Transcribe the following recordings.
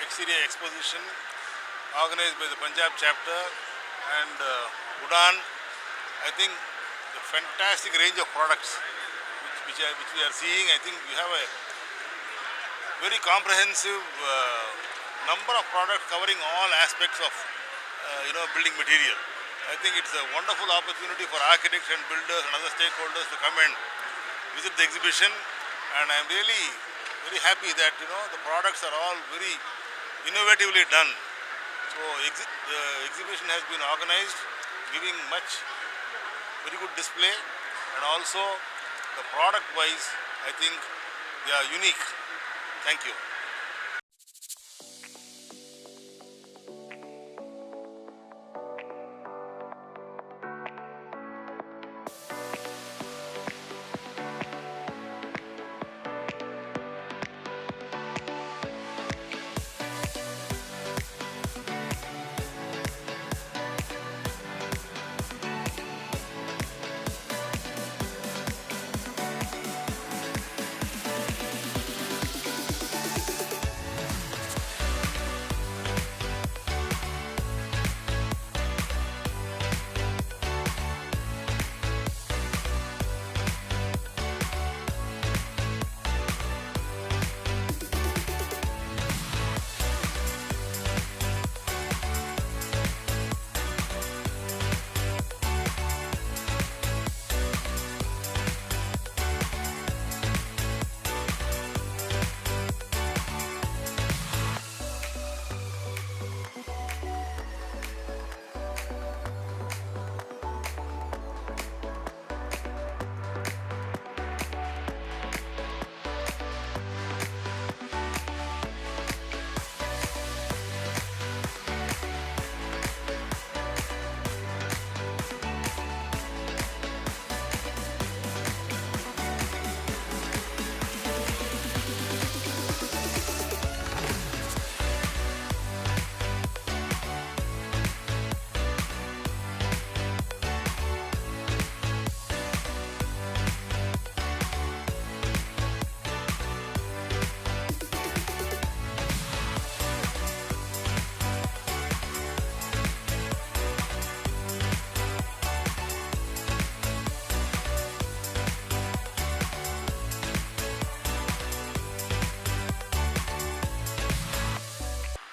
exterior exposition organized by the Punjab chapter and Udan. I think the fantastic range of products which we are seeing. I think we have a very comprehensive number of products covering all aspects of building material. I think it's a wonderful opportunity for architects and builders and other stakeholders to come and visit the exhibition, and I'm really very happy that the products are all very innovatively done. So the exhibition has been organized, giving much very good display, and also the product wise I think they are unique. Thank you.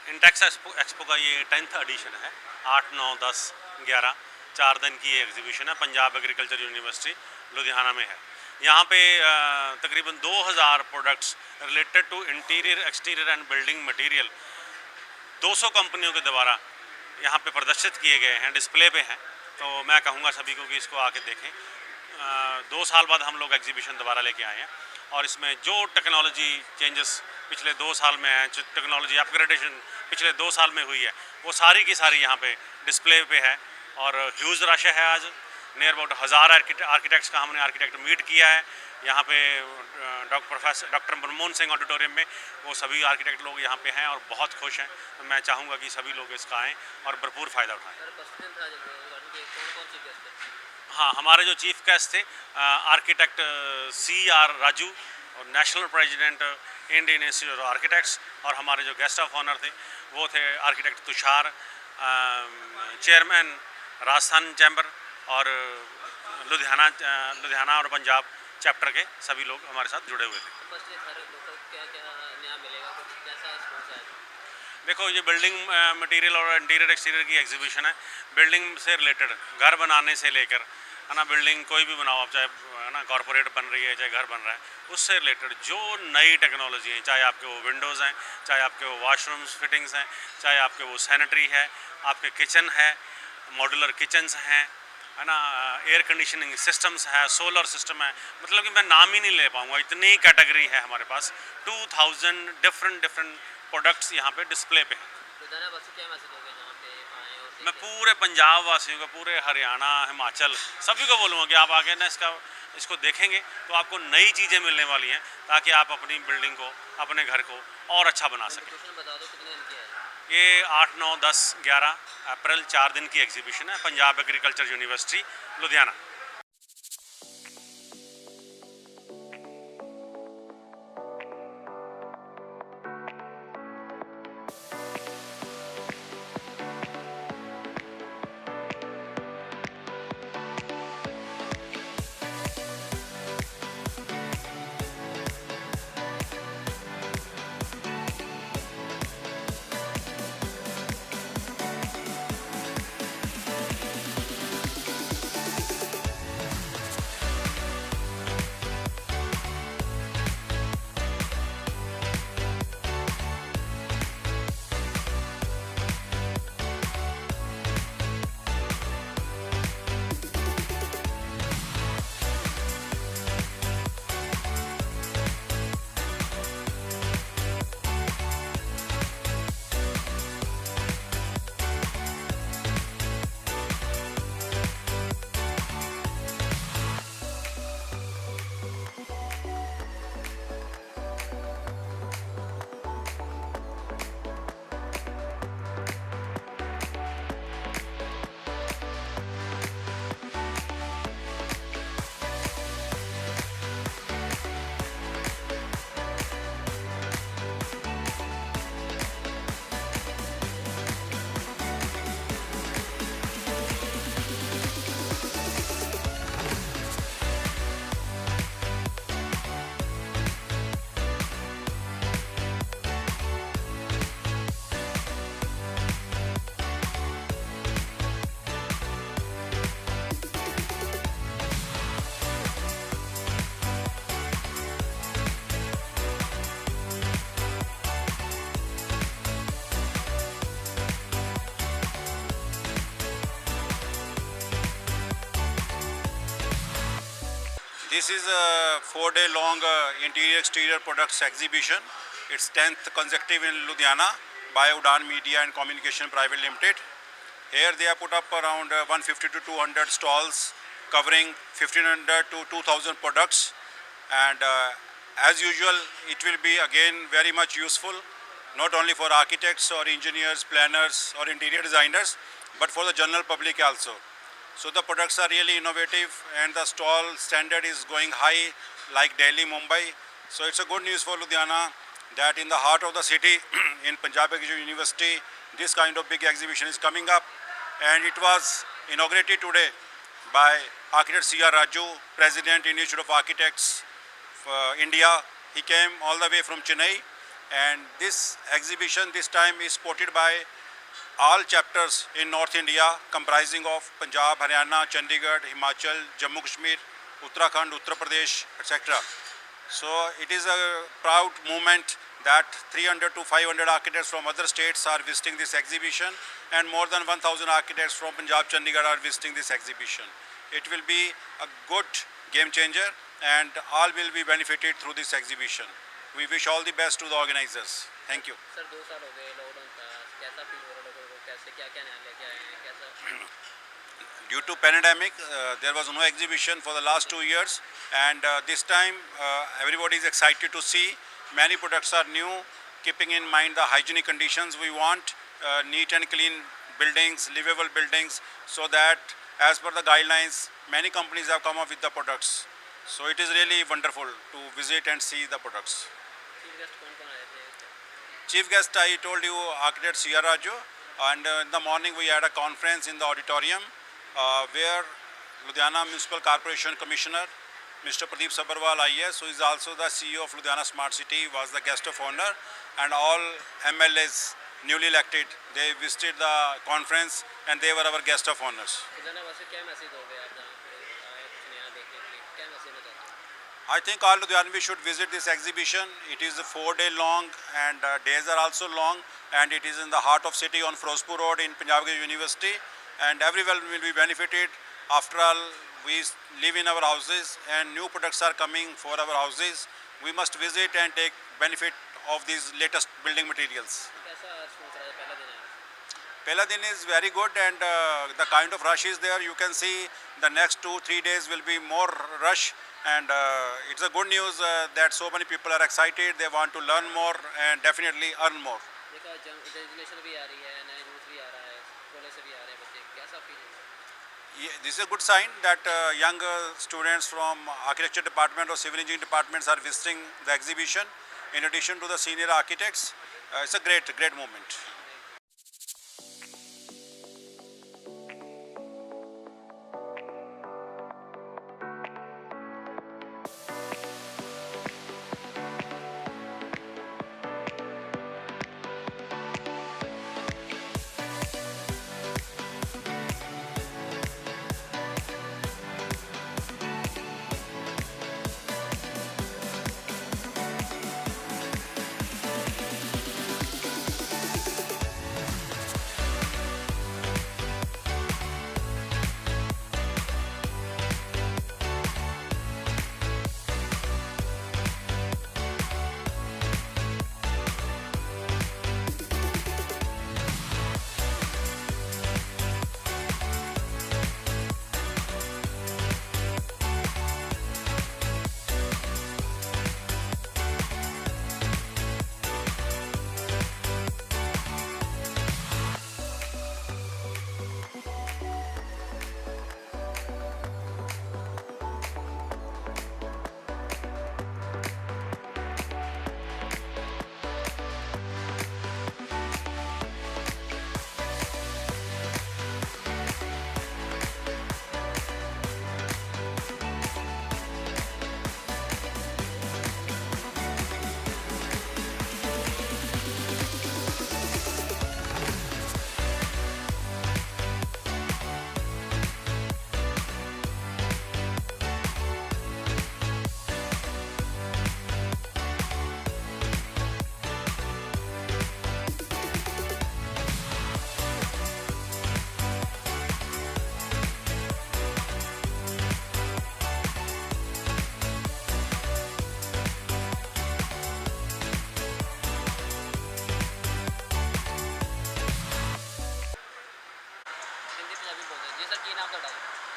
Intex expo का ये 10th addition है। 8, 9, 10, 11 4 दिन की ये exhibition है। Punjab agriculture university Ludhiana में है। यहाँ पे तकरीबन 2000 products related to interior, exterior and building material 200 कंपनियों के द्वारा यहाँ पे प्रदर्शित किए गए हैं, डिस्प्ले पे हैं। तो मैं कहूँगा सभी को कि इसको आके देखें। 2 साल बाद हम लोग एग्जीबिशन दोबारा लेके आए हैं और इसमें जो टेक्नोलॉजी चेंजेस पिछले 2 साल में है, जो टेक्नोलॉजी अपग्रेडेशन पिछले 2 साल में हुई है, वो सारी की सारी यहाँ पे डिस्प्ले पे है। और ह्यूज रश है। आज नियर अबाउट 1000 आर्किटेक्ट्स का हमने आर्किटेक्ट मीट किया है यहाँ पे डॉक्टर मनमोहन सिंह ऑडिटोरियम में। वो सभी आर्किटेक्ट लोग यहाँ पे हैं और बहुत खुश हैं। तो मैं चाहूँगा कि सभी लोग इसका आएँ और भरपूर फ़ायदा उठाएँ। हाँ, हमारे जो चीफ गेस्ट थे आर्किटेक्ट CR राजू और national president Indian institute of architects, और हमारे जो गेस्ट ऑफ ऑनर थे वो थे architect Tushar, chairman Rajasthan chamber, और लुधियाना और पंजाब चैप्टर के सभी लोग हमारे साथ जुड़े हुए थे। देखो, ये बिल्डिंग मटेरियल और इंटीरियर एक्सटीरियर की एग्जीबिशन है। बिल्डिंग से रिलेटेड, घर बनाने से लेकर, है ना, बिल्डिंग कोई भी बनाओ आप, चाहे है ना कॉरपोरेट बन रही है, चाहे घर बन रहा है, उससे रिलेटेड जो नई टेक्नोलॉजी है, चाहे आपके वो विंडोज़ हैं, चाहे आपके वो वाशरूम्स फिटिंग्स हैं, चाहे आपके वो सैनिटरी है, आपके किचन है, मॉड्यूलर किचन्स हैं, है ना, एयर कंडीशनिंग सिस्टम्स है, सोलर सिस्टम है, मतलब कि मैं नाम ही नहीं ले पाऊँगा, इतनी कैटेगरी है हमारे पास। 2000 डिफरेंट प्रोडक्ट्स यहाँ पे डिस्प्ले पे हैं। मैं पूरे पंजाब वासियों को, पूरे हरियाणा, हिमाचल, सभी को बोलूँगा कि आप आके ना इसको देखेंगे तो आपको नई चीज़ें मिलने वाली हैं, ताकि आप अपनी बिल्डिंग को, अपने घर को और अच्छा बना सकें। ये 8, 9, 10, 11 अप्रैल 4 दिन की एग्जीबिशन है, Punjab agriculture university Ludhiana. This is a 4-day long interior exterior products exhibition. It's 10th consecutive in Ludhiana by Udaan Media and Communication Private Limited. Here they have put up around 150 to 200 stalls covering 1500 to 2000 products, and as usual it will be again very much useful not only for architects or engineers, planners or interior designers, but for the general public also. So the products are really innovative and the stall standard is going high like Delhi, Mumbai. So it's a good news for Ludhiana that in the heart of the city in Punjab Agricultural University this kind of big exhibition is coming up, and it was inaugurated today by architect C.R. Raju, President Institute of Architects India. He came all the way from Chennai, and this exhibition this time is supported by all chapters in North India comprising of Punjab, Haryana, Chandigarh, Himachal, Jammu Kashmir, Uttarakhand, Uttar Pradesh, etc. So it is a proud moment that 300 to 500 architects from other states are visiting this exhibition, and more than 1000 architects from Punjab, Chandigarh are visiting this exhibition. It will be a good game changer and all will be benefited through this exhibition. We wish all the best to the organizers. Thank you. Sir 2 साल हो गए lockdown का, कैसा feel हो रहा है लोगों को, कैसे क्या क्या नया लेके आए हैं, कैसा? Due to pandemic, there was no exhibition for the last 2 years, and this time everybody is excited to see. Many products are new, keeping in mind the hygienic conditions we want, neat and clean buildings, livable buildings, so that as per the guidelines, many companies have come up with the products. So it is really wonderful to visit and see the products. Chief guest कौन कौन आए थे? Chief guest, I told you, architect C.R. Raju, and in the morning we had a conference in the auditorium where Ludhiana Municipal Corporation Commissioner Mr. Pradeep Sabharwal IAS, who is also the CEO of Ludhiana Smart City, was the guest of honor, and all MLAs newly elected, they visited the conference and they were our guest of honors. Ludhiana वासी क्या message दोगे आप जहाँ पे आए कुछ नया देखने के लिए, क्या मैसेज देना चाहते हो? I think all Ludhianvi should visit this exhibition. It is 4-day long and days are also long, and it is in the heart of city on Firozpur Road in Punjab Agricultural University, and everyone will be benefited. After all, we live in our houses and new products are coming for our houses. We must visit and take benefit of these latest building materials. कैसा response रहा है पहला दिन आया? Pehla din is very good, and the kind of rush is there. You can see the next 2-3 days will be more rush, and it's a good news that so many people are excited. They want to learn more and definitely earn more. देखा generation भी आ रही है, नया youth भी आ रहा है, college से भी आ रहे हैं बच्चे, कैसा फील है? This is a good sign that young students from architecture department or civil engineering departments are visiting the exhibition in addition to the senior architects. It's a great moment.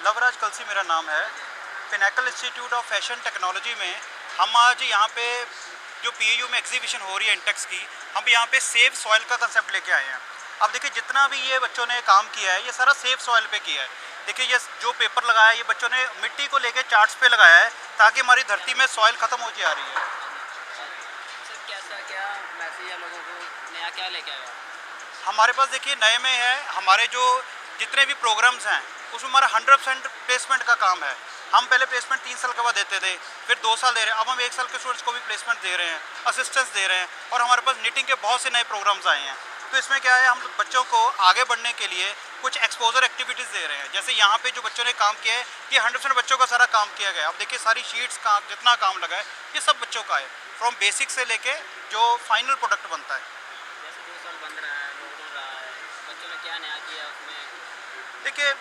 Lavraj कलसी मेरा नाम है। Pinnacle institute of fashion technology में हम आज यहाँ पे जो PAU में एग्जीबिशन हो रही है इंटेक्स की, हम यहाँ पे सेव सॉइल का कंसेप्ट लेके आए हैं। अब देखिए जितना भी ये बच्चों ने काम किया है ये सारा सेव सॉइल पे किया है। देखिए ये जो पेपर लगाया है ये बच्चों ने मिट्टी को लेके चार्ट्स पे लगाया है ताकि हमारी धरती में सॉइल ख़त्म हो जा रही है। सर कैसा क्या मैसेज है लोगों को, नया क्या लेके आए हो? हमारे पास देखिए नए में है, हमारे जो जितने भी प्रोग्राम्स हैं उसमें हमारा 100% प्लेसमेंट का काम है। हम पहले प्लेसमेंट 3 साल के बाद देते थे, फिर 2 साल दे रहे हैं, अब हम 1 साल के स्टूडेंट्स को भी प्लेसमेंट दे रहे हैं, असिस्टेंस दे रहे हैं, और हमारे पास निटिंग के बहुत से नए प्रोग्राम्स आए हैं। तो इसमें क्या है, हम बच्चों को आगे बढ़ने के लिए कुछ एक्सपोजर एक्टिविटीज़ दे रहे हैं। जैसे यहाँ पे जो बच्चों ने काम किया है ये 100% बच्चों का सारा काम किया गया है। अब देखिए सारी शीट्स का जितना काम लगा है ये सब बच्चों का है, फ्रॉम बेसिक से लेके जो फाइनल प्रोडक्ट बनता है। जैसे 2 साल बंद रहा है, लॉकडाउन रहा है, बच्चों ने क्या नया किया उसमें? देखिए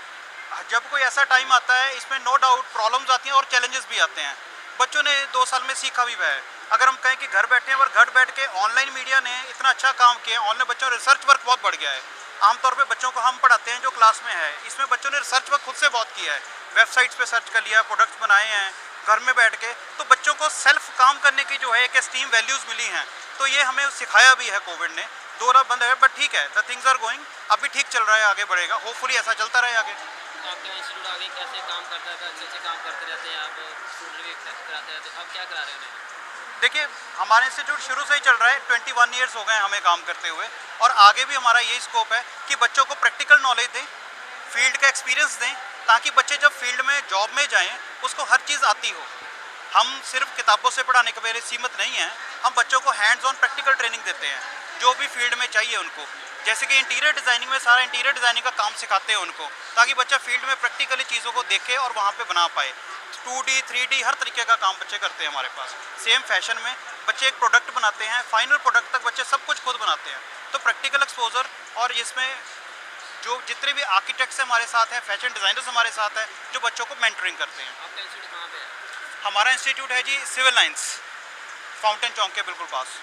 जब कोई ऐसा टाइम आता है इसमें नो डाउट प्रॉब्लम्स आती हैं और चैलेंजेस भी आते हैं। बच्चों ने 2 साल में सीखा भी है। अगर हम कहें कि घर बैठे हैं, और घर बैठ के ऑनलाइन मीडिया ने इतना अच्छा काम किया, ऑनलाइन बच्चों रिसर्च वर्क बहुत बढ़ गया है। आमतौर पे बच्चों को हम पढ़ाते हैं जो क्लास में है, इसमें बच्चों ने रिसर्च वर्क खुद से बहुत किया है, वेबसाइट्स पे सर्च कर लिया, प्रोडक्ट्स बनाए हैं घर में बैठ के। तो बच्चों को सेल्फ काम करने की जो है एक स्टीम वैल्यूज़ मिली हैं, तो ये हमें सिखाया भी है कोविड ने। 2 साल बंद है बट ठीक है, द थिंग्स आर गोइंग, अभी ठीक चल रहा है, आगे बढ़ेगा, होपफुली ऐसा चलता रहे आगे। आपका इंस्टीट्यूट आगे कैसे काम करता था? अच्छे काम करते रहते हैं आप, स्टूडेंट भी कराते रहते हैं, अब क्या करा रहे हैं उन्हें? देखिए हमारा इंस्टीट्यूट शुरू से ही चल रहा है, 21 ईयर्स हो गए हैं हमें काम करते हुए, और आगे भी हमारा यही स्कोप है कि बच्चों को प्रैक्टिकल नॉलेज दें, फील्ड का एक्सपीरियंस दें, ताकि बच्चे जब फील्ड में जॉब में जाएं उसको हर चीज़ आती हो। हम सिर्फ किताबों से पढ़ाने के पहले सीमित नहीं हैं, हम बच्चों को हैंड्स ऑन प्रैक्टिकल ट्रेनिंग देते हैं जो भी फील्ड में चाहिए उनको। जैसे कि इंटीरियर डिज़ाइनिंग में सारा इंटीरियर डिज़ाइनिंग का काम सिखाते हैं उनको, ताकि बच्चा फील्ड में प्रैक्टिकली चीज़ों को देखे और वहाँ पे बना पाए। 2D 3D हर तरीके का काम बच्चे करते हैं हमारे पास। सेम फैशन में बच्चे एक प्रोडक्ट बनाते हैं, फाइनल प्रोडक्ट तक बच्चे सब कुछ खुद बनाते हैं। तो प्रैक्टिकल एक्सपोजर, और इसमें जो जितने भी आर्किटेक्ट्स हमारे साथ हैं, फैशन डिज़ाइनर्स हमारे साथ हैं जो बच्चों को मेंटरिंग करते हैं। आपका इंस्टीट्यूट कहाँ पे है? हमारा इंस्टीट्यूट है जी सिविल लाइंस, फाउंटेन चौक के बिल्कुल पास।